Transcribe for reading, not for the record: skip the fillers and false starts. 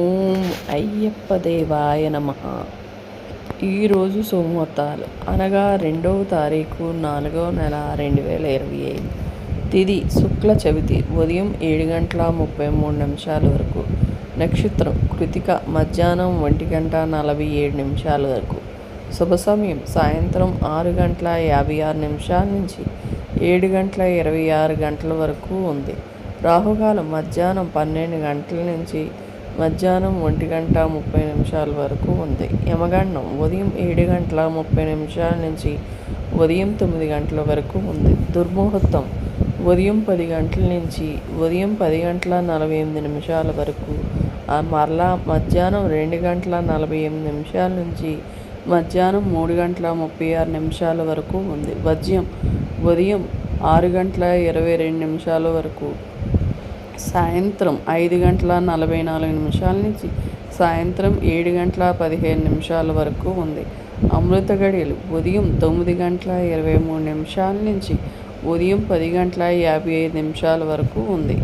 ఓం అయ్యప్ప దేవాయ నమః. ఈరోజు సోమవారాలు అనగా 2వ తారీఖు 4వ నెల 2025. తిథి శుక్ల చవితి ఉదయం 7:33 వరకు. నక్షత్రం కృతిక మధ్యాహ్నం 1:47 వరకు. శుభ సమయం సాయంత్రం 6:56 నుంచి 7:26 వరకు ఉంది. రాహుకాలం మధ్యాహ్నం 12 గంటల నుంచి మధ్యాహ్నం 1:30 వరకు ఉంది. యమగండం ఉదయం 7:30 నుంచి ఉదయం 9 వరకు ఉంది. దుర్ముహూర్తం ఉదయం 10 గంటల నుంచి ఉదయం 10:48 వరకు. మరలా మధ్యాహ్నం 2:48 నుంచి మధ్యాహ్నం 3:36 వరకు ఉంది. వజ్యం ఉదయం 6:22 వరకు. సాయంత్రం 5:44 నుంచి సాయంత్రం 7:15 వరకు ఉంది. అమృత గడియలు ఉదయం 9:23 నుంచి ఉదయం 10:55 వరకు ఉంది.